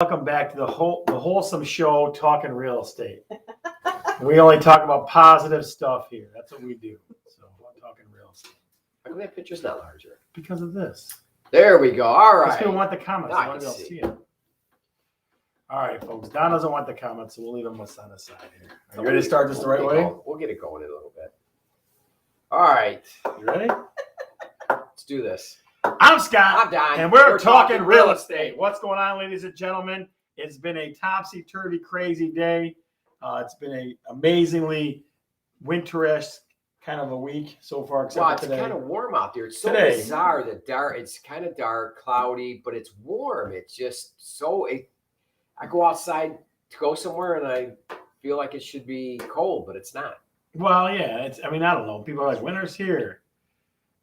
Welcome back to the wholesome show, Talking Real Estate. We only talk about positive stuff here. That's what we do. So we're talking real estate. How come that picture's not larger? Because of this. There we go. All right. People want the comments. Now I Nobody can else see. see it. All right, folks. Don doesn't want the comments, so we'll leave them on the side here. Are you ready to start this the right way? We'll get it going in a little bit. All right. You ready? Let's do this. I'm Scott. I'm Don. And we're talking real estate. What's going on, ladies and gentlemen? It's been a topsy-turvy, crazy day. It's been a amazingly winterish kind of a week so far, except Wow, for it's today. kind of warm out there. It's so Today. bizarre. It's kind of dark, cloudy, but it's warm. It's just so. I go outside to go somewhere, and I feel like it should be cold, but it's not. Well, yeah. I don't know. People are like, winter's here.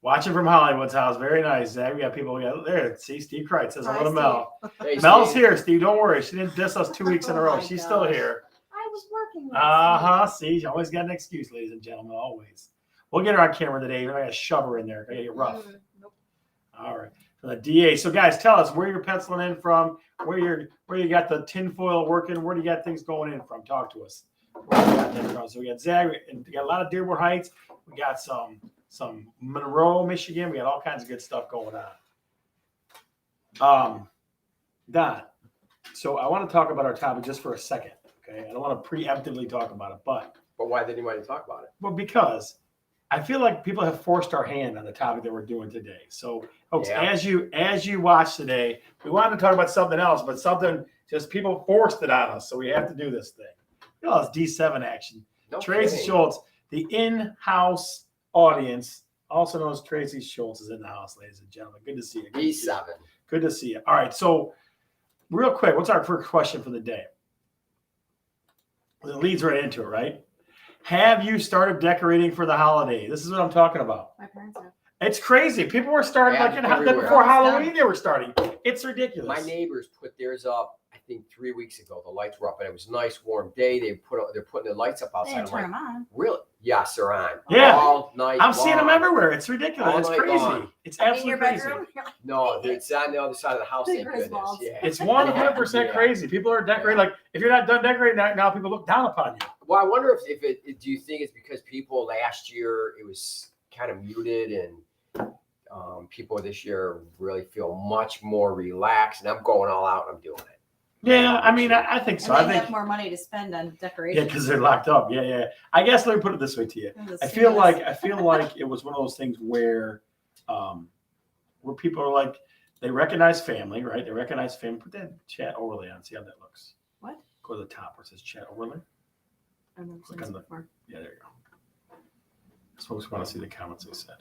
Watching from Hollywood's house. Very nice, Zach. We got people there. See, Steve Kreitz says hello to Mel. Hey, Mel's Steve. here, Steve. Don't worry. She didn't diss us 2 weeks in a row. my She's gosh. still here. I was working. See, she always got an excuse, ladies and gentlemen. Always. We'll get her on camera today. I got to shove her in there. I get rough. Nope. All right. For the DA. So, guys, tell us where you're penciling in from, where you got the tinfoil working, where do you got things going in from? Talk to us. Where you got them from? So we got Zach, and we got a lot of Dearborn Heights. We got some Monroe, Michigan. We got all kinds of good stuff going on. Don, so I want to talk about our topic just for a second. Okay, I don't want to preemptively talk about it, but why didn't you want to talk about it? well, because I feel like people have forced our hand on the topic that we're doing today. So, folks, Yeah. as you watch today, we wanted to talk about something else, but something just people forced it on us, so we have to do this thing. You know, it's D7 action. No Tracy kidding. Schultz, the in-house audience, also known as Tracy Schultz, is in the house, ladies and gentlemen. Good to see you. Good to see you. E7. Good to see you. All right, so real quick, what's our first question for the day? It leads right into it, right? Have you started decorating for the holiday? This is what I'm talking about. My parents have. It's crazy. People were starting Yeah, like everywhere. before Halloween. They were starting. It's ridiculous. My neighbors put theirs up, I think 3 weeks ago. The lights were up, and it was a nice warm day. They're putting the lights up They outside. didn't I'm turn like, them on. really? Yes, they're on. Yeah. All night I'm seeing them long. everywhere. It's ridiculous. All It's night crazy. long. It's In absolutely your crazy. bedroom? No, it's on the other side of the house. The Thank goodness. Griswolds. Yeah. It's 100% Yeah. crazy. People are decorating. Like, if you're not done decorating now people look down upon you. Well, I wonder if do you think it's because people last year it was kind of muted and people this year really feel much more relaxed, and I'm going all out and I'm doing it. Yeah, I mean, I think so. And I they think have more money to spend on yeah, decorations. because they're locked up. Yeah. I guess let me put it this way to you. I feel like it was one of those things where people are like they recognize family, right? They recognize family. Put that chat overlay on. See how that looks. What? Go to the top where it says chat overlay. I've never seen Click this on the- before. Yeah, there you go. These folks want to see the comments they said.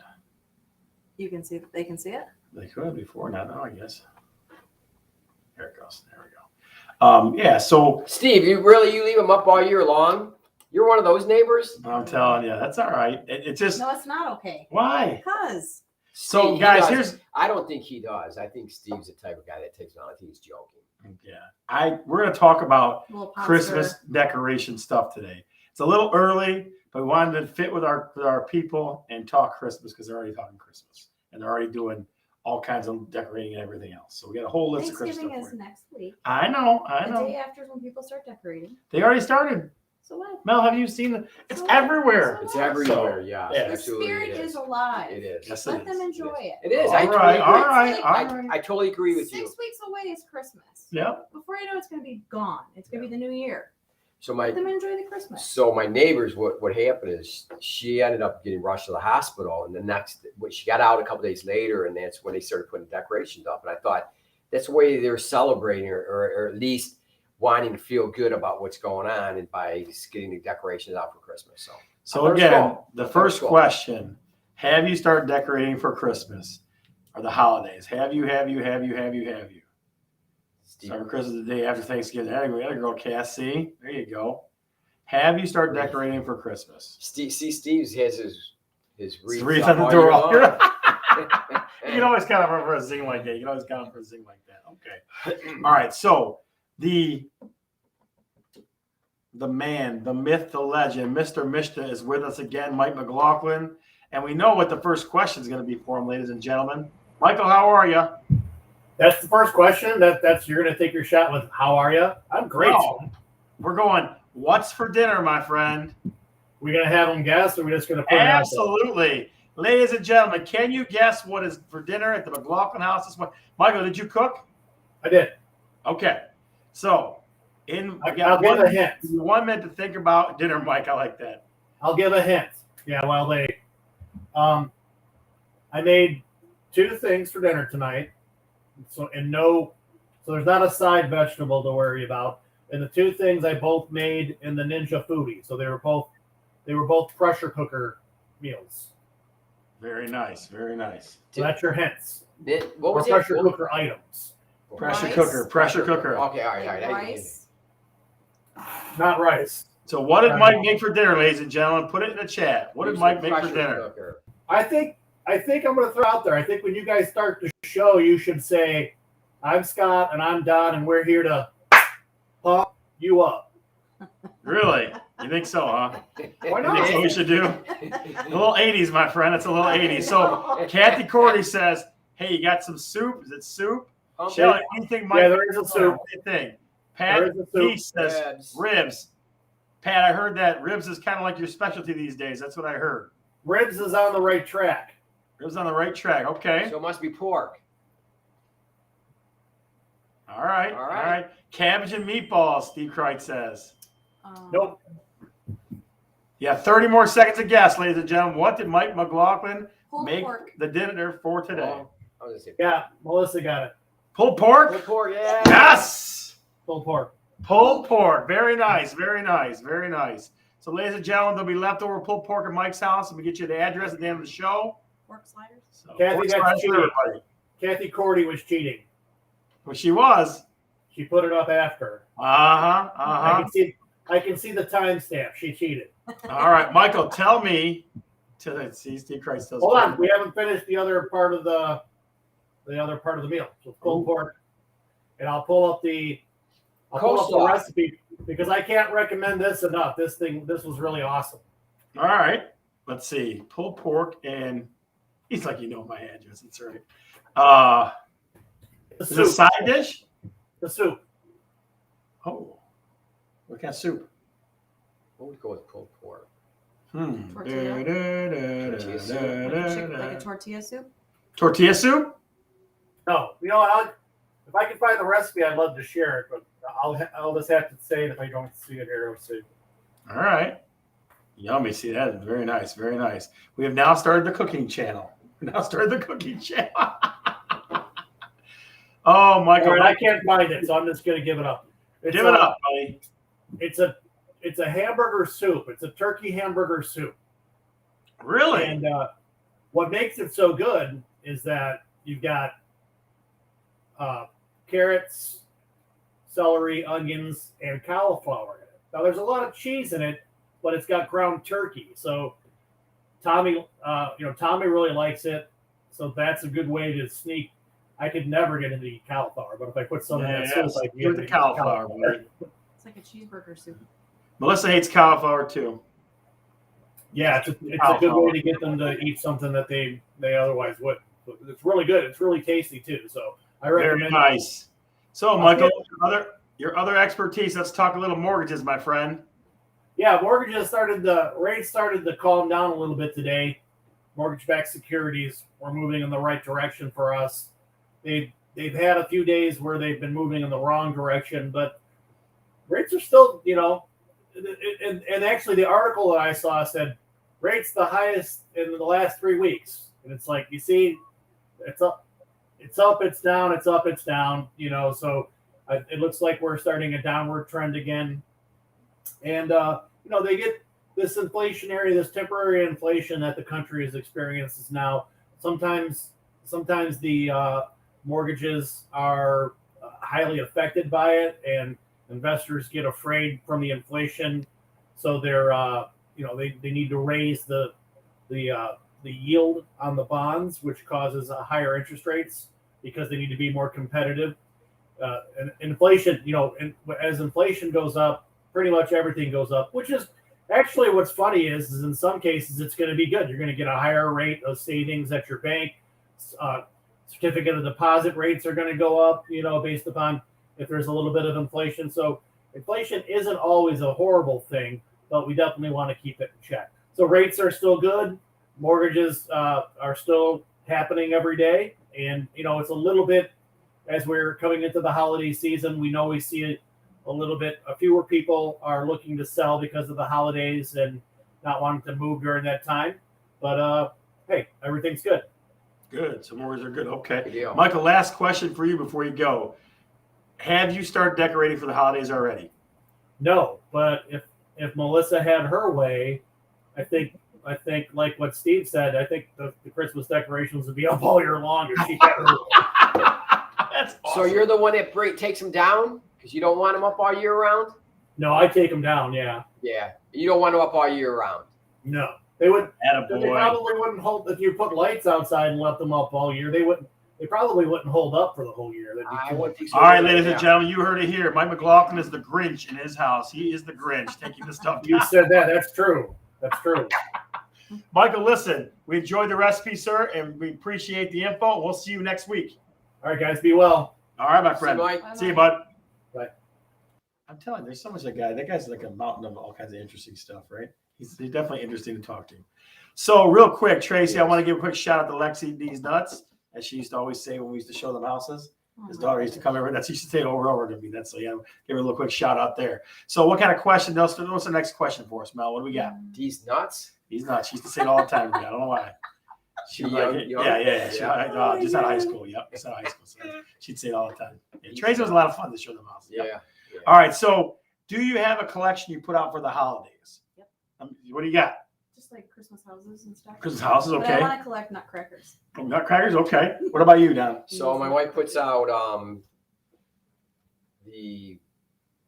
You can see they can see it. They could before, not now, I guess. There it goes. There we go. Yeah, so Steve, you leave them up all year long? You're one of those neighbors? I'm telling you, that's all right. It's just No, it's not okay. why? Because So, Steve, he guys, does- here's I don't think he does. I think Steve's the type of guy that takes it on. I think he's joking. we're gonna talk about little poster. Christmas decoration stuff today. It's a little early, but we wanted to fit with our people and talk Christmas because they're already talking Christmas and they're already doing all kinds of decorating and everything else. So we got a whole list of Christmas Thanksgiving stuff. is next week. I know. The day after is when people start decorating. They already started. So what? Mel, have you seen it? It's So- everywhere. so It's what? everywhere, yeah. yeah. The Absolutely. spirit it is alive. It is. Yes, Let it them is. enjoy it. It is. All I right, totally agree. all right. I totally agree with you. 6 weeks away is Christmas. Yep. Before you know it's going to be gone. It's going to be the new year. So Let them enjoy the Christmas. my neighbors, what happened is she ended up getting rushed to the hospital, and when she got out a couple days later, and that's when they started putting decorations up. And I thought that's the way they're celebrating, or at least wanting to feel good about what's going on, and by getting the decorations out for Christmas. So again, the first question: have you started decorating for Christmas or the holidays? Have you? Steve, Started Christmas the day after Thanksgiving. There you go, Cass. See, there you go. Have you started decorating for Christmas? Steve has his Wreath up on the all door. year long. You can always count on for a zing like that. You can always count on for a zing like that. Okay. All right. So the man, the myth, the legend, Mr. Mishta is with us again, Mike McLaughlin. And we know what the first question is going to be for him, ladies and gentlemen. Michael, how are you? That's the first question. That's you're gonna take your shot with. How are you? I'm great. No. son. We're going, what's for dinner, my friend? We gonna have them guess, or we just gonna put it out there? Absolutely. Ladies and gentlemen, can you guess what is for dinner at the McLaughlin house this morning? Michael, did you cook? I did. Okay. So, I'll give a hint. 1 minute to think about dinner, Mike. I like that. I'll give a hint. Yeah, well, I made 2 things for dinner tonight. So there's not a side vegetable to worry about. And the 2 things I both made in the Ninja Foodie. So they were both pressure cooker meals. Very nice. Very nice. So that's your hints. What Or was pressure it? cooker items. Pressure Rice. cooker. Pressure cooker. Okay, all right. Rice. Not rice. So, what did Mike make for dinner, ladies and gentlemen? Put it in the chat. What did Mike make for Pressure dinner? cooker. I think I'm going to throw out there. I think when you guys start the show, you should say, "I'm Scott and I'm Don, and we're here to pump you up." Really? You think so, huh? Why You think that's what we should do? A little 80s, my friend. It's a little 80s. So, Kathy Cordy says, hey, you got some soup? Is it soup? Shelly, what do you think, Mike? Yeah, there is a soup. What do you think? Pat There is a soup. P says ribs. Pat, I heard that ribs is kind of like your specialty these days. That's what I heard. Ribs is on the right track. Ribs on the right track. Okay. So it must be pork. All right. All All right. right. Cabbage and meatballs, Steve Kreitz says. Nope. Yeah, 30 more seconds to guess, ladies and gentlemen. What did Mike McLaughlin Pulled make pork. the dinner for today? Oh, I was gonna say Yeah, Melissa got it. Pulled pork? pulled pork. Yeah. Yes. Pulled pork. Pulled pork. Very nice. Very nice. Very nice. So, ladies and gentlemen, there'll be leftover pulled pork at Mike's house, and we get you the address at the end of the show. Pork sliders. So, Kathy, pork that's slices for cheating. everybody. Kathy Cordy was cheating. Well, she was. She put it up after. Uh-huh. I can see the timestamp. She cheated. All right, Michael, tell me. See, Steve Christ does. Hold on, we haven't finished the other part of the meal. So pulled pork, and I'll pull up the Coleslaw. recipe because I can't recommend this enough. This was really awesome. All right. Let's see. Pulled pork and he's like, you know my address. That's right. The Is it a soup. side dish? The soup. Oh, what kind of soup? What would go with pulled pork? Tortilla? Tortilla soup. Like a tortilla soup. Tortilla soup? No, you know what? If I can find the recipe, I'd love to share it, but I'll just have to say it if I don't see it here. Let's see. All right. Yummy. See, that is very nice. Very nice. We have now started the cooking channel. Oh, Michael. All right, I can't find it, so I'm just going to give it up. Give it up, buddy. It's a hamburger soup. It's a turkey hamburger soup. Really? And what makes it so good is that you've got carrots, celery, onions, and cauliflower in it. Now, there's a lot of cheese in it, but it's got ground turkey. So Tommy really likes it. So that's a good way to sneak. I could never get into the cauliflower, but if I put some in that soup, I can Give it the cauliflower, buddy. It's like a cheeseburger soup. Melissa hates cauliflower too. Yeah, it's a good way to get them to eat something that they otherwise wouldn't. It's really good. It's really tasty too. So I Very recommend. nice. So, Michael, your other expertise. Let's talk a little mortgages, my friend. Yeah, rates started to calm down a little bit today. Mortgage-backed securities were moving in the right direction for us. They've had a few days where they've been moving in the wrong direction, but rates are still, and actually the article that I saw said rates the highest in the last 3 weeks. And it's like, you see, it's up, it's down, it's up, it's down, so it looks like we're starting a downward trend again. And, they get this temporary inflation that the country has experienced now. Sometimes the mortgages are highly affected by it, and investors get afraid from the inflation, so they're they need to raise the yield on the bonds, which causes higher interest rates because they need to be more competitive. And inflation, as inflation goes up, pretty much everything goes up, which is actually what's funny is in some cases it's going to be good. You're going to get a higher rate of savings at your bank. certificate of deposit rates are going to go up, based upon if there's a little bit of inflation. So inflation isn't always a horrible thing, but we definitely want to keep it in check. So rates are still good. Mortgages are still happening every day. And, it's a little bit, as we're coming into the holiday season, we see a little bit, fewer people are looking to sell because of the holidays and not wanting to move during that time. But, hey, everything's good. Good. So mortgages are good. Okay. Good deal. Michael, last question for you before you go. Have you started decorating for the holidays already? No, but if Melissa had her way, I think like what Steve said, I think the Christmas decorations would be up all year long if she had her way. That's awesome. So you're the one that takes them down because you don't want them up all year round? No, I take them down. Yeah, Yeah. You don't want them up all year round. no, they would. They Attaboy. probably wouldn't hold if you put lights outside and let them up all year. They probably wouldn't hold up for the whole year. That'd be I too wouldn't much. think so. All right, either. ladies Yeah. and gentlemen, you heard it here. Mike McLaughlin is the Grinch in his house. He is the Grinch taking the stuff You down. said that. That's true. That's true. Michael, listen, we enjoyed the recipe, sir, and we appreciate the info. We'll see you next week. All right, guys, be well. All right, my See, friend. Mike. See you, bud. Bye. I'm telling you, there's so much that guy. That guy's like a mountain of all kinds of interesting stuff, right? He's definitely interesting to talk to. So, real quick, Tracy, I want to give a quick shout out to Lexi D's Nuts, as she used to always say when we used to show them houses. His daughter used to come over. That's she used to say it over and over to me. That's so yeah. Give her a little quick shout out there. So, what kind of question? What's the next question for us, Mel? What do we got? These nuts? He's not. She used to say it all the time to me. I don't know why. She was like, Young? yeah. She, Yeah. just out of high school. Yep, just out of high school. So she'd say it all the time. Yeah, Tracy was a lot of fun to show them houses. Yep. Yeah. All right. So, do you have a collection you put out for the holidays? Yep. What do you got? Just like Christmas houses and stuff. Christmas houses, But okay. I want to collect nutcrackers. Nutcrackers, okay. What about you, Don? So my wife puts out the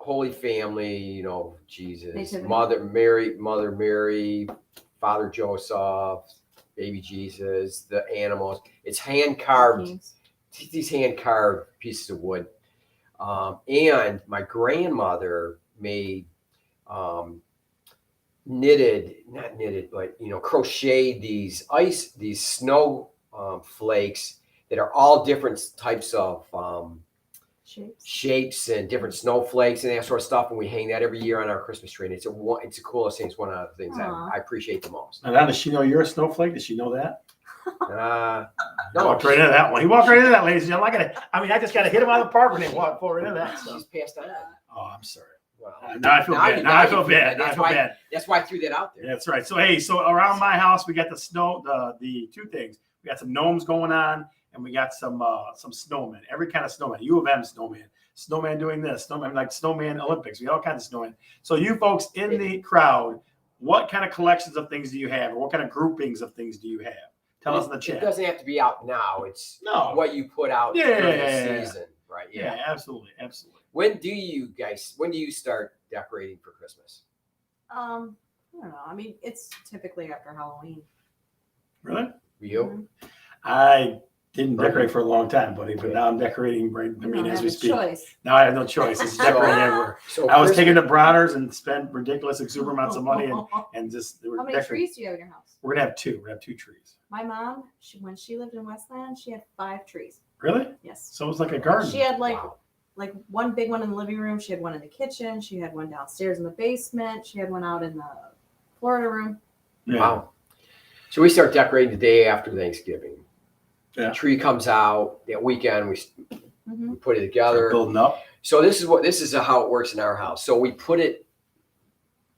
Holy Family, Jesus, Nativity. Mother Mary, Father Joseph, Baby Jesus, the animals. It's hand carved. Kings. These hand carved pieces of wood. And my grandmother made crocheted these snow flakes that are all different types of shapes and different snowflakes and that sort of stuff. And we hang that every year on our Christmas tree. And it's the coolest thing. It's one of the things Aw. I appreciate the most. Now, does she know you're a snowflake? Does she know that? No, Walked right into that one. He walked right into that, ladies and gentlemen. I just got to hit him out of the park when he walked right into that. So. she's passed on. Oh, I'm sorry. Well, Now I feel bad. Now I feel bad. That's why I threw that out there. Yeah, that's right. So hey, around my house we got the snow, the two things. We got some gnomes going on, and we got some snowmen. Every kind of snowman. U of M snowman doing this. Snowman Olympics. We got all kinds of snowmen. So you folks in the crowd, what kind of collections of things do you have, or what kind of groupings of things do you have? Tell us in the It chat. doesn't have to be out now. It's No. what you put out Yeah, during yeah, the yeah. season, right? Yeah, absolutely. When do you start decorating for Christmas? I don't know. I mean, it's typically after Halloween. Really? You? I didn't decorate for a long time, buddy, but now I'm decorating. Right, You don't as have we a speak. choice. Now I have no choice. It's decorating everywhere. So I was Christmas- taking the Browners and spent ridiculous, exuberant amounts of money, and just they were How many decorating. trees do you have in your house? We're gonna have two. We're gonna have two trees. My mom, when she lived in Westland, she had 5 trees. Really? Yes. So it's like a garden. She had Wow. like one big one in the living room. She had one in the kitchen. She had one downstairs in the basement. She had one out in the Florida room. Yeah. Wow. So we start decorating the day after Thanksgiving. Yeah. The tree comes out that weekend. We Mm-hmm. put it together. Building up. So this is how it works in our house. So we put it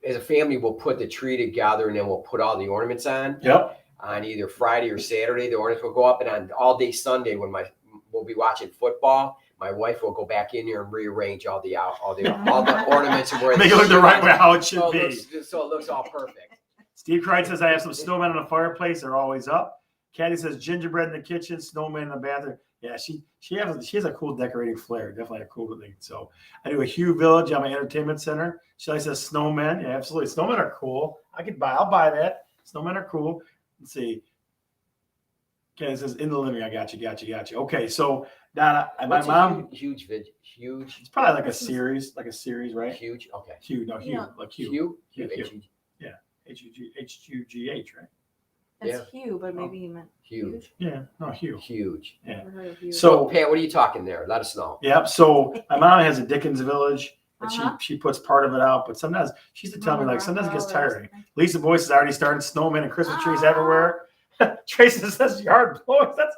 as a family. We'll put the tree together, and then we'll put all the ornaments on Yep. either Friday or Saturday. The ornaments will go up, and on all day Sunday when we'll be watching football. My wife will go back in here and rearrange all the ornaments and where Make they it look the should right be. way how it should So be. it looks all perfect. Steve Crichton says I have some snowmen on the fireplace. They're always up. Caddy says gingerbread in the kitchen, snowman in the bathroom. Yeah, she has a cool decorating flair. Definitely a cool thing. So I do a Hugh Village on my entertainment center. Shelly says snowmen. Yeah, absolutely. Snowmen are cool. I'll buy that. Snowmen are cool. Let's see. Caddy says in the living. I got you. Okay, so Donna, my What's a mom. huge. It's probably like a series, right? Huge. Okay. Hugh, no Hugh, Yeah. like Hugh. Hugh. Hugh. H-U-G-H, right? It's Hugh, but maybe he meant Huge. Yeah, no, Hugh. Huge. Yeah. Never heard of Hugh. So- Pat, what are you talking there? Let us know. Yep. So my mom has a Dickens Village, and Uh-huh. she puts part of it out, but sometimes she used to tell me like sometimes it gets tiring. Lisa Boyce has already started snowmen and Christmas trees everywhere. Tracy says yard blowers. That's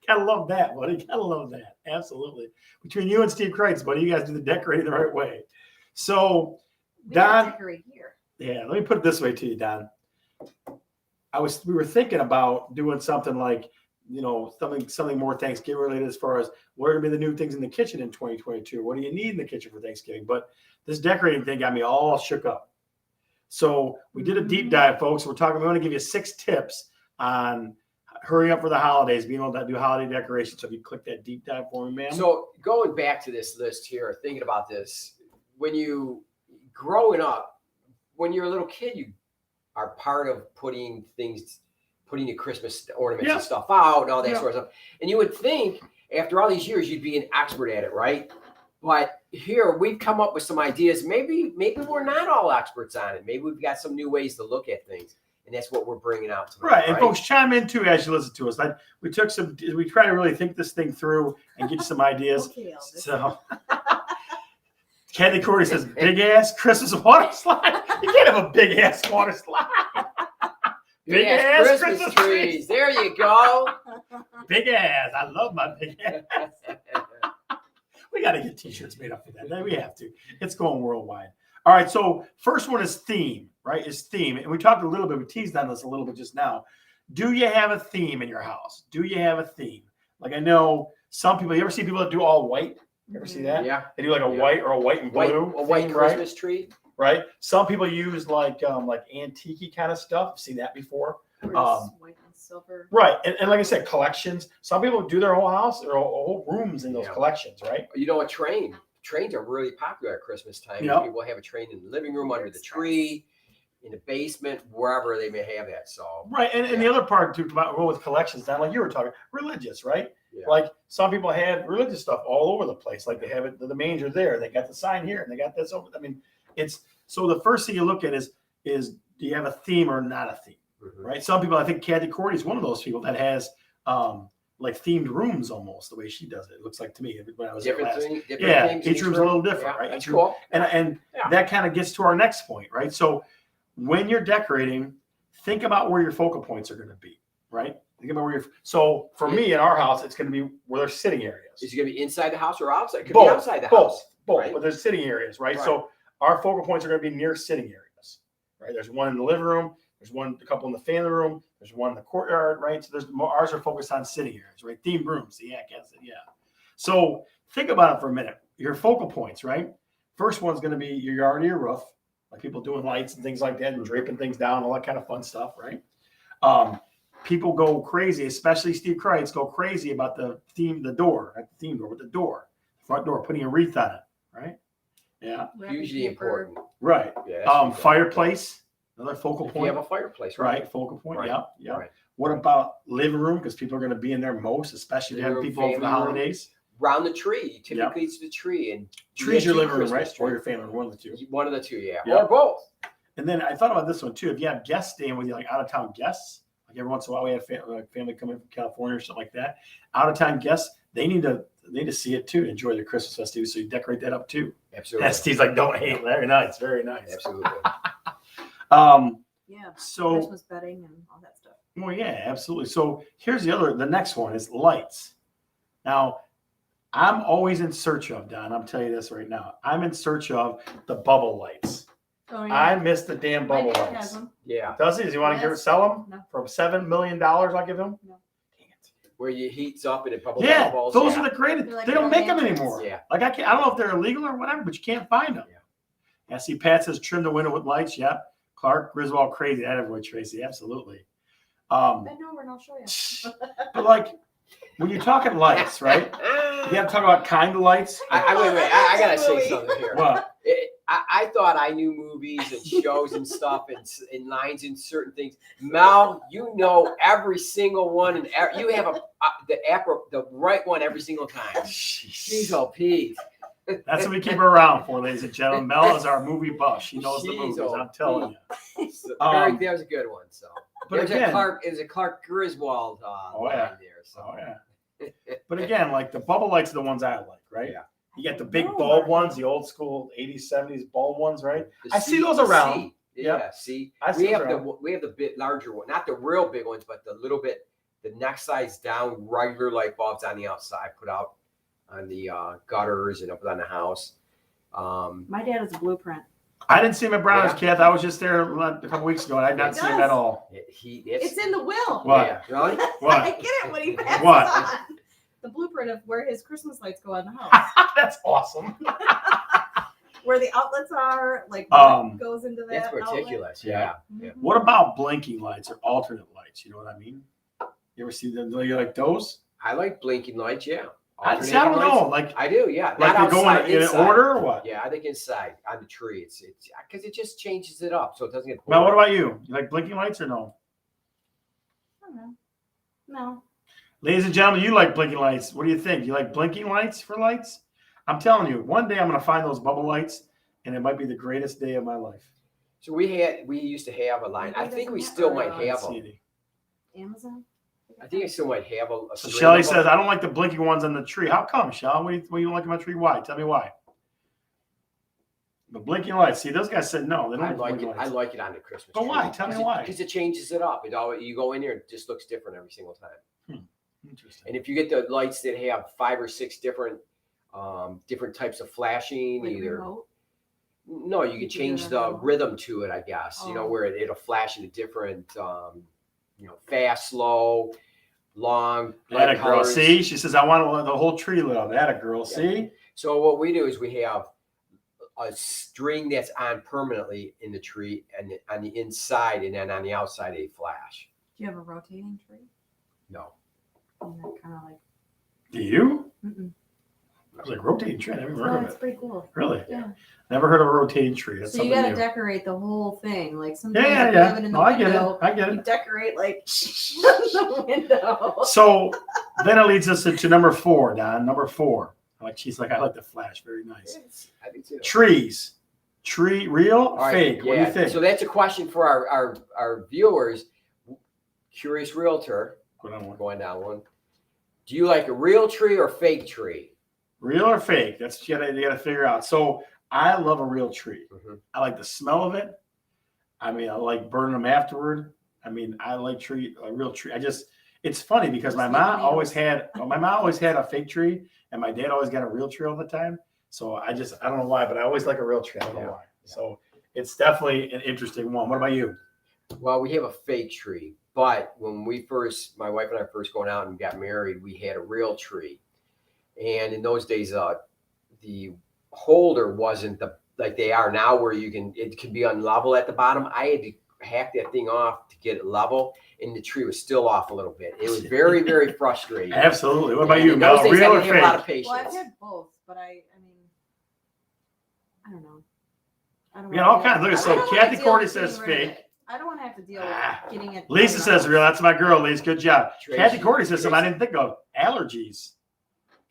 gotta love that, buddy. Gotta love that. Absolutely. Between you and Steve Kreitz, buddy, you guys do the decorating the right way. So We gotta Don, decorate here. yeah, let me put it this way to you, Don. We were thinking about doing something like, something more Thanksgiving related as far as what are going to be the new things in the kitchen in 2022. What do you need in the kitchen for Thanksgiving? But this decorating thing got me all shook up. So we did a deep dive, folks. We want to give you 6 tips on hurry up for the holidays, being able to do holiday decorations. So if you click that deep dive for me, ma'am. So going back to this list here, thinking about this, when growing up, when you're a little kid, you are part of putting your Christmas ornaments and stuff out and all that sort of stuff. And you would think after all these years, you'd be an expert at it, right? But here we've come up with some ideas. Maybe we're not all experts on it. Maybe we've got some new ways to look at things. And that's what we're bringing out tonight. Right. And folks, chime in too as you listen to us. We try to really think this thing through and get you some ideas. Okay, Elvis. So Candy Corey says, big ass Christmas water slide. You can't have a big ass water slide. Big ass Christmas trees. There you go. Big ass. I love my big ass. We got to get t-shirts made up for that. We have to. It's going worldwide. All right. So first one is theme, right? Is theme. And we talked a little bit, we teased on this a little bit just now. Do you have a theme in your house? Do you have a theme? Like I know some people, you ever see people that do all white? You ever see that? Yeah. They do like a white or a white and blue. A white theme, Christmas tree. Right. Some people use like antique kind of stuff. Seen that before. White and silver. Right. And like I said, collections. Some people do their whole house or whole rooms in those collections, right? You know, a train. Trains are really popular at Christmas time. Yep. People have a train in the living room, under the tree, in the basement, wherever they may have that. So right. And the other part too about with collections, now like you were talking, religious, right? Yeah. Like some people have religious stuff all over the place. Like they have it, the manger there, they got the sign here, and they got this over. I mean, it's so the first thing you look at is do you have a theme or not a theme? Right. Some people, I think Kathy Cordy is one of those people that has like themed rooms almost the way she does it. It looks like to me when I was there last. Each room's a little different, right? That's cool. And that kind of gets to our next point, right? So when you're decorating, think about where your focal points are going to be, right? Think about where so for me in our house, it's going to be where there's sitting areas. Is it going to be inside the house or outside? It could Both, be outside the house. Both, right? but there's sitting areas, right? Right. So our focal points are going to be near sitting areas, right? There's one in the living room. There's a couple in the family room. There's one in the courtyard, right? So ours are focused on sitting areas, right? Themed rooms. Yeah. So think about it for a minute. Your focal points, right? First one's going to be your yard or your roof, like people doing lights and things like that and draping things down, all that kind of fun stuff, right? People go crazy, especially Steve Kreitz, go crazy about the theme, the door, not the theme door, but the door, front door, putting a wreath on it, right? Yeah. Hugely important. Right. Yeah, fireplace. Another focal point. You have a fireplace, right? Focal point. Right. Yeah. Right. What about living room? Because people are going to be in there most, especially if you have people over the holidays. Round the tree. Typically, it's the tree. And tree's your living room, right? Or your family room, one of the two. One of the two, yeah. Yep. Or both. And then I thought about this one too. If you have guests staying with you, like out of town guests, like every once in a while we have family coming from California or something like that. Out of town guests, they need to see it too, enjoy their Christmas festivities. So you decorate that up too. Absolutely. And Steve's like, don't hate. Very nice. Very nice. Absolutely. Yeah. So Christmas bedding and all that stuff. Well, yeah, absolutely. So here's the next one is lights. Now, I'm always in search of, Don, I'm telling you this right now. I'm in search of the bubble lights. Oh, yeah. I miss the damn My bubble dad lights. has them. Yeah. Does he? Does he want to sell them? No. For $7 million, I'll give him? No. Dang it. Where you heats up and it bubbles. Yeah, bubbles. those are the greatest. They're like They don't make them lanterns. anymore. Yeah. Like I don't know if they're illegal or whatever, but you can't find them. Yeah, see, Pat says trim the window with lights. Yep. Clark Griswold, crazy. That avoid Tracy. Absolutely. Bend over and I'll show you. But like when you're talking lights, right? You have to talk about kind of lights. Wait. I gotta say something here. What? I thought I knew movies and shows and stuff and lines and certain things. Mel, you know every single one, and you have the right one every single time. Jeez, oh Pete. That's what we keep her around for, ladies and gentlemen. Mel is our movie buff. She knows the She's movies. old. I'm telling you. So, Um, that was a good one. So, But there's again, a Clark Griswold line yeah. there. So, oh yeah. But again, like the bubble lights are the ones I like, right? Yeah. You got the big No, bulb but- ones, the old school 80s, 70s bulb ones, right? The I see those the around. Yeah, see, I see we those have around. we have the bit larger one, not the real big ones, but the little bit, the next size down regular light bulbs on the outside, put out on the gutters and up on the house. My dad is a blueprint. I didn't see him at Browner's, Yeah. Kath. I was just there a couple weeks ago, and I did not He see him does. at all. It's in the will. What? Yeah, really? What? I get it when he passes What? on. The blueprint of where his Christmas lights go on the house. That's awesome. Where the outlets are, like Um, what goes into that That's outlet. ridiculous. Yeah. Yeah. Mhm. What about blinking lights or alternate lights? You know what I mean? You ever see them? You like those? I like blinking lights. Yeah. I don't Alternating lights. know. Like I do. Yeah. like Not they go outside, in inside. order or what? Yeah, I think inside on the tree. It's because it just changes it up, so it doesn't get. Mel, what boring. about you? You like blinking lights or no? I don't know. No. Ladies and gentlemen, you like blinking lights. What do you think? You like blinking lights for lights? I'm telling you, one day I'm going to find those bubble lights, and it might be the greatest day of my life. So we used to have a line. I Maybe think we doesn't still have might a- have Let's them. see. Amazon? I think I still might have a So string Shelly of them. says, I don't like the blinking ones on the tree. How come, Shelly? What do you don't like my tree? Why? Tell me why. The blinking lights. See, those guys said no. They don't I like, like blinking it. I lights. like it on the Christmas But tree. why? Tell me why. Because it changes it up. You go in there, it just looks different every single time. Interesting. And if you get the lights that have 5 or 6 different types of flashing, Like either remote? no, you You can can do change that the at home. rhythm to it. I guess you know Oh. where it'll flash in a different, fast, slow, long. That a light girl. colors. See, she says, I want the whole tree lit up. That a girl. Yeah. See? So what we do is we have a string that's on permanently in the tree, and on the inside, and then on the outside a flash. Do you have a rotating tree? No, And that kind of like. Do you? Mm-mm. I was like, rotating tree. I never heard No, of it's it. pretty cool. Really? Yeah. Never heard of a rotating tree. That's So you something got to new. decorate the whole thing. Like sometimes Yeah, if you yeah, have it yeah. in No, the I get window, it. I get you it. decorate like the window. So then it leads us to number 4, Don. Number 4. Like she's like, I like the flash. Very nice. I think so. Trees. Tree, real, All right, fake. What do you think? So that's a question for our viewers. Curious realtor, Go down one. going down one. Do you like a real tree or fake tree? Real or fake? That's what you gotta figure out. So I love a real tree. Mhm. I like the smell of it. I mean, I like burning them afterward. I mean, I like a real tree. It's funny because my Just mom like always had a fake tree, and my dad always got a real tree all the time. So I don't know why, but I always like a real tree. I don't know Yeah. why. So it's definitely an interesting one. What about you? Well, we have a fake tree, but when my wife and I first going out and got married, we had a real tree. And in those days, the holder wasn't like they are now, where it can be unlevel at the bottom. I had to hack that thing off to get it level, and the tree was still off a little bit. It was very, very frustrating. Absolutely. What about And you, in Mel? those days, I Real or didn't have a lot of fake? patience. Well, I've had both, but I mean, I don't know. I don't We got all kinds. Look at I so don't wanna Kathy deal Cordy with says getting rid of fake. it. I don't want to have to deal Ah. with getting it. Lisa says real. That's my girl, Lisa. Good job. Tracy- Kathy Cordy says something I Tracy. didn't think of. Allergies.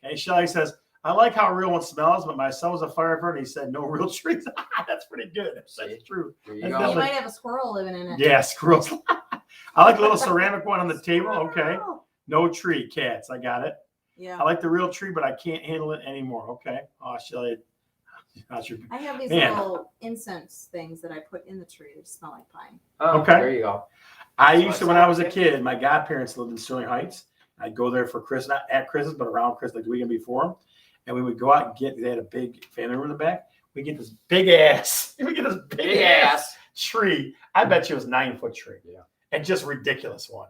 Okay, Shelly says, I like how a real one smells, but my son was a firefighter and he said no real trees. That's pretty good. That's See? true. There you That's go. You definitely- might have a squirrel living in it. Yeah, squirrels. I like a little ceramic one on the table. Okay. Squirrel. No tree, cats. I got it. Yeah. I like the real tree, but I can't handle it anymore. Okay. Oh, Shelly. How's your- I have these Man. little incense things that I put in the tree that smell like pine. Oh, Okay. There you go. I So used to, it's when I was a okay. kid, my godparents lived in Sterling Heights. I'd go there for Christmas, not at Christmas, but around Christmas, like the weekend before. And we would go out and they had a big family room in the back. We get this big ass, Big ass. tree. I bet you it was 9-foot tree. Yeah. And just ridiculous one.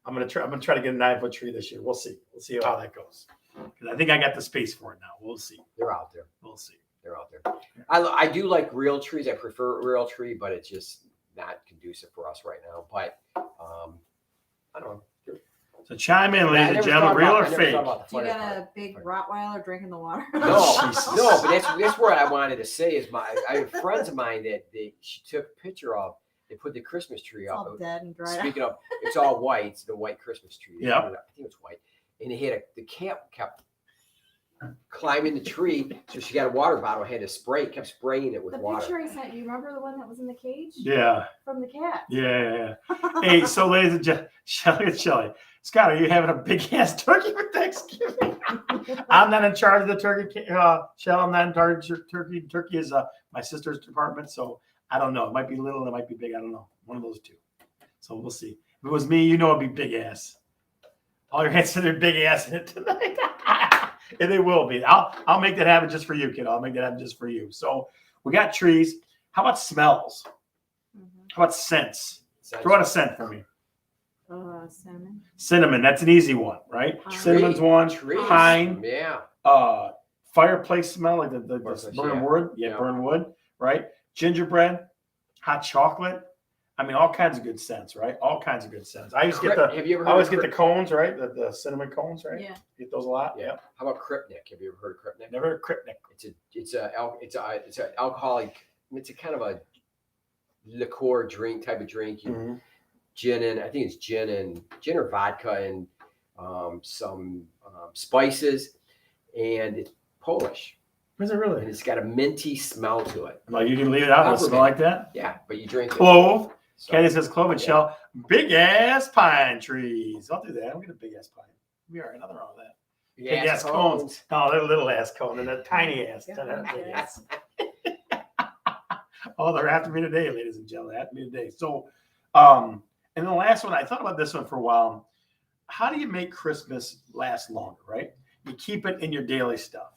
I'm gonna try to get a 9-foot tree this year. We'll see. We'll see how that goes. 'Cause I think I got the space for it now. We'll see. They're out there. We'll see. They're out there. I do like real trees. I prefer a real tree, but it's just not conducive for us right now. But I don't know. So chime in, I ladies and never gentlemen, thought real about- or I never fake? thought about the Do you fire got part. a big Rottweiler drinking the water? No, Jesus. no, but that's what I wanted to say is I have friends of mine that she took a picture of. They put the Christmas tree It's up. all dead and dried out. Speaking of, it's all white. It's the white Christmas tree. They Yeah. put it up. I think it's white, and they had the cat kept climbing the tree. So she got a water bottle, had to spray, kept spraying it with The water. picture I sent you, remember the one that was in the cage? Yeah. From the cat. Yeah. Hey, so ladies and gentlemen, Shelly, Scott, are you having a big ass turkey for Thanksgiving? I'm not in charge of the turkey, Shell. I'm not in charge of turkey. Turkey is my sister's department, so I don't know. It might be little, it might be big. I don't know. One of those two. So we'll see. If it was me, you know it'd be big ass. All your hands to their big ass in it tonight. And they will be. I'll make that happen just for you, kid. I'll make that happen just for you. So we got trees. How about smells? How about scents? Throw out a scent for me. Cinnamon. Cinnamon. That's an easy one, right? Pine. Cinnamon's one. Trees. Pine. Yeah. Fireplace smell, like the Fireplace, burn yeah. wood. Yeah, burn wood, right? Gingerbread, hot chocolate. I mean, all kinds of good scents, right? All kinds of good scents. I used to get Have you ever I heard always of get the Crypt- cones, right? The cinnamon cones, right? Yeah. Get those a lot. Yeah. Yep. How about Krypnik? Have you ever heard of Krypnik? Never heard of Krypnik. It's an alcoholic. It's a kind of a liqueur drink type of drink. You gin and I think it's gin or vodka and some spices, and it's Polish, Is it and really? it's got a minty smell to it. Like you can leave it out and smell like that? Yeah, but you drink it. Clove. So, Candy says clove and yeah. shell. Big ass pine trees. I'll do that. I'll get a big ass pine. We are nothing wrong with that. Big ass cones. No, they're little ass cone and a tiny ass. Yeah. They're not big ass. Oh, they're after me today, ladies and gentlemen. After me today. So, and then the last one, I thought about this one for a while. How do you make Christmas last longer, right? You keep it in your daily stuff,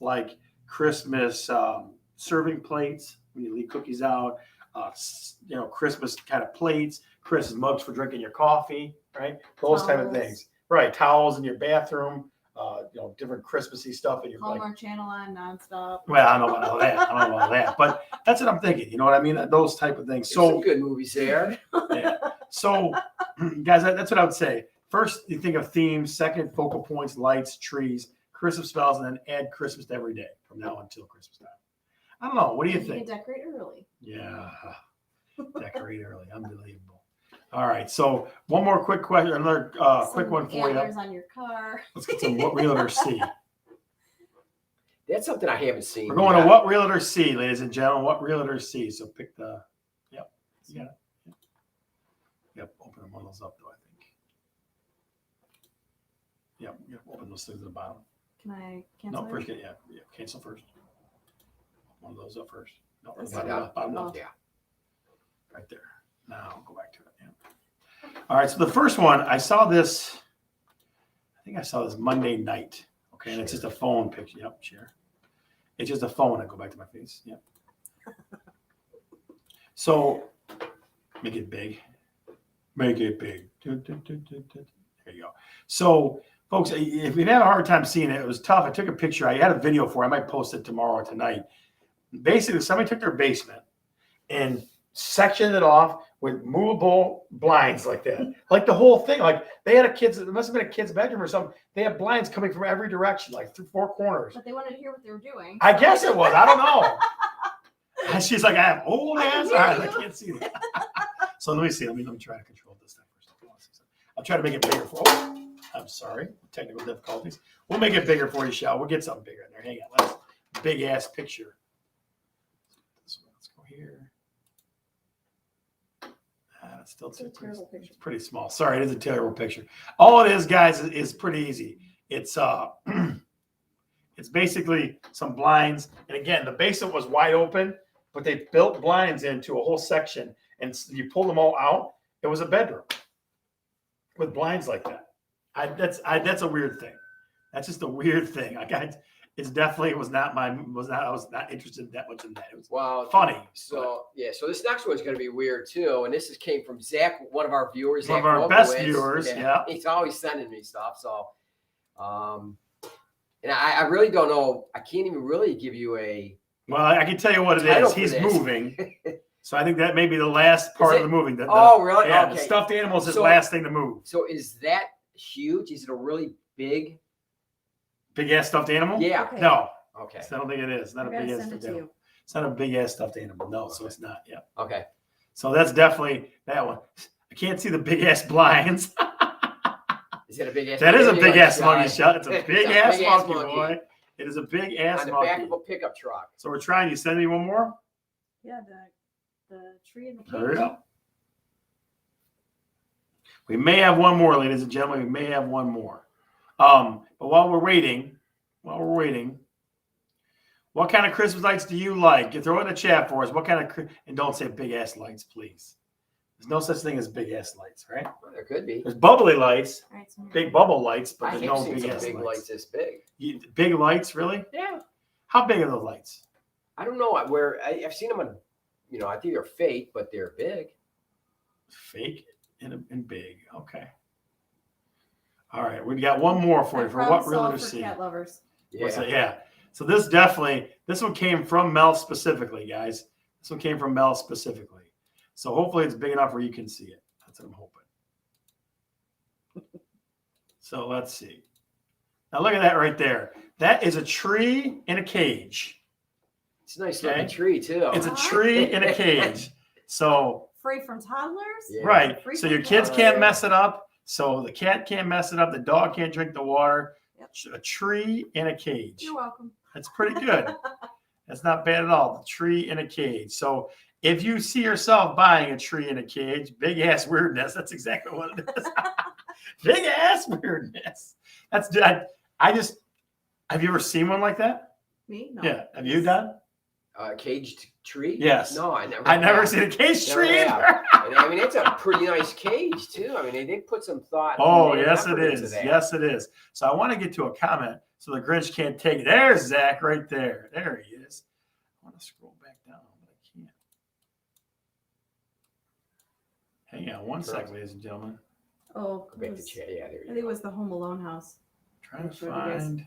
like Christmas serving plates when you leave cookies out, Christmas kind of plates, Christmas mugs for drinking your coffee, right? Those type of Towels. things, right? Towels in your bathroom, different Christmassy stuff in your like. Hallmark Channel on nonstop. Well, I don't know about all that. I don't know about that, but that's what I'm thinking. You know what I mean? Those type of things. There's some So, good movies there. yeah. So, guys, that's what I would say. First, you think of themes. Second, focal points, lights, trees, Christmas spells, and then add Christmas to every day from now until Christmas time. I don't know. What do you You think? can decorate early. Yeah, decorate early. Unbelievable. All right. So one more quick question. Another quick one for you. Antlers on your car. Let's get to what realtors see. That's something I haven't seen. We're going yet. to what realtors see, ladies and gentlemen. What realtors see. So pick the. Yep. You got it. Yep. Open one of those up, though. I think. Yep. Yep. Open those things at the bottom. Can I cancel? No, it? first. Yeah. Cancel first. One of those up first. No, This bottom one? left, bottom Oh. left. Yeah. Right there. Now go back to it. Yeah. All right. So the first one, I saw this. I think I saw this Monday night. Okay, and it's just a phone picture. Yep, share. It's just a phone. I go back to my face. Yep. So make it big. Make it big. There you go. So, folks, if you've had a hard time seeing it, it was tough. I took a picture. I had a video for it. I might post it tomorrow or tonight. Basically, somebody took their basement and sectioned it off with movable blinds like that. Like the whole thing. Like they had it must have been a kid's bedroom or something. They had blinds coming from every direction, like through four corners. But they wanted to hear what they were doing. I guess it was. I don't know. And she's like, I have old ass eyes. I can't see that. So let me see. Let me try to control this thing first. I'll try to make it bigger for you. I'm sorry. Technical difficulties. We'll make it bigger for you, Shell. We'll get something bigger in there. Hang on. Let's big ass picture. Let's go here. It's still It's a terrible picture. It's pretty small. Sorry, it is a terrible picture. All it is, guys, is pretty easy. It's it's basically some blinds. And again, the basement was wide open, but they built blinds into a whole section. And you pull them all out. It was a bedroom with blinds like that. That's a weird thing. That's just a weird thing. It's definitely I was not interested that much in that. It was funny. So so this next one's going to be weird too, and this came from Zach, one of our viewers. One of Zach our best Wolkowitz. viewers. Yeah. He's always sending me stuff. So, and I really don't know. I can't even really give you a. Well, I can tell you what it title is. for He's this. moving. So I think that may be the last part of it? the moving. Really? Yeah, Okay. the stuffed animal is his So- last thing to move. So is that huge? Is it a really big? Big ass stuffed animal? Yeah. Okay. No, Okay. I don't think it is. Not I a gotta big ass send it stuffed to animal. you. It's not a big ass stuffed animal. No, so it's not. Yeah. Okay. So that's definitely that one. I can't see the big ass blinds. Is it a big ass? That is a maybe big like ass monkey shot. It's a big ass monkey, monkey. boy. It is a big ass on the back monkey. of a pickup truck. So we're trying. You send me one more? Yeah, the tree in the cage. There we go. We may have one more, ladies and gentlemen. We may have one more. But while we're waiting, what kind of Christmas lights do you like? You throw it in the chat for us. What kind of and don't say big ass lights, please. There's no such thing as big ass lights, right? Well, there could be. There's bubbly lights, All right, so big bubble lights, but I there's have no seen big some ass big lights. lights this big. Big lights, really? Yeah. How big are the lights? I don't know where I've seen them on. I think they're fake, but they're big. Fake and big. Okay. All right, we got one more for you for what really to for see. cat lovers. Yeah. Yeah. So this one came from Mel specifically, guys. This one came from Mel specifically. So hopefully it's big enough where you can see it. That's what I'm hoping. So let's see. Now look at that right there. That is a tree in a cage. It's a nice Okay. looking tree too. It's a tree in a cage. So Free from toddlers? Yeah. right. Free So from your kids cats. can't mess it up. So the cat can't mess it up. The dog can't drink the water. Yep. A tree in a cage. You're welcome. That's pretty good. That's not bad at all. The tree in a cage. So if you see yourself buying a tree in a cage, big ass weirdness. That's exactly what it is. Big ass weirdness. That's I just have you ever seen one like that? Me? No. Yeah. Have you done? Caged tree? Yes. No, I never. I never have. seen a cage Never tree have. either. And I mean, it's a pretty nice cage too. I mean, they did put some thought. Oh, and yes, it effort into is. that. Yes, it is. So I want to get to a comment so the Grinch can't take it. There's Zach right there. There he is. I want to scroll back down, but I can't. Hang on one sec, ladies and gentlemen. Oh, Go back it to was, chat. Yeah, there I you think it go. was the Home Alone house. Trying to Sure it is. find.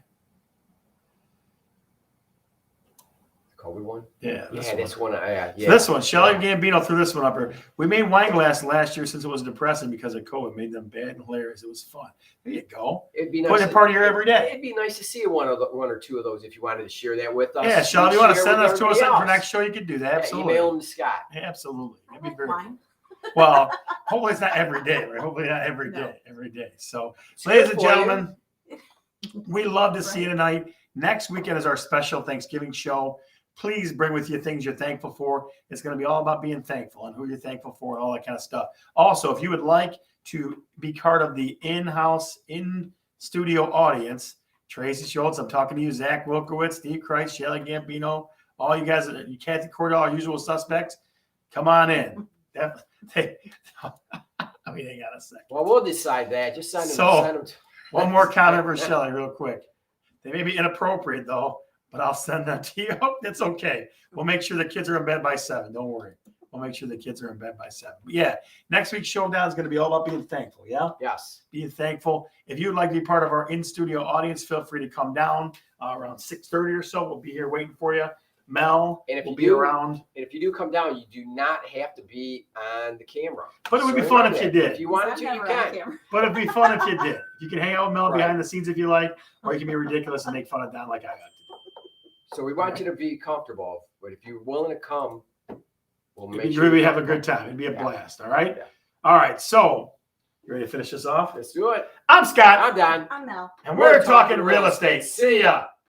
The COVID one. Yeah, This one. Yeah. So this one, Shelly Gambino threw this one up here. We made wine glass last year since it was depressing because of COVID. Made them bad and hilarious. It was fun. There you go. It'd be Put nice. it part of your every day. It'd be nice to see one or two of those if you wanted to share that with us. Yeah, Shelly, if you want to Share send with us to us everybody for else. next show, you could do that. Yeah, Absolutely. email them to Scott. Yeah, absolutely. I That'd be like very wine. well. Hopefully it's not every day, right? Hopefully not every No. day. Every day. So, It's ladies good and for you. gentlemen, we love to see you tonight. Next weekend is our special Thanksgiving show. Please bring with you things you're thankful for. It's going to be all about being thankful and who you're thankful for and all that kind of stuff. Also, if you would like to be part of the in-house, in-studio audience, Tracy Schultz, I'm talking to you, Zach Wilkowitz, Steve Christ, Shelly Gambino, all you guys, Kathy Cordell, our usual suspects, come on in. Definitely. I mean, hang on a second. Well, we'll decide that. Just send them. So- send them One more comment for Shelly, real quick. They may be inappropriate, though, but I'll send them to you. That's okay. We'll make sure the kids are in bed by 7. Don't worry. We'll make sure the kids are in bed by 7. But yeah, next week's showdown is going to be all about being thankful. Yeah, Yes. being thankful. If you would like to be part of our in-studio audience, feel free to come down around 6:30 or so. We'll be here waiting for you. Mel And if will you be do- around. And if you do come down, you do not have to be on the camera. But it would be So fun remember if you that. did. If you wanted I'm to, you never on can. camera. But it'd be fun if you did. You can hang out with Mel Right. behind the scenes if you like, or you can be ridiculous and make fun of Don like I got to do. So we want you to be comfortable. But if you're willing to come, we'll make It'd be sure really you're have a good comfortable. time. It'd be a Yeah. blast. All right. Yeah. All right. So, you ready to finish this off? Let's do it. I'm Scott, I'm Don. I'm Mel. and we're talking real estate. See ya.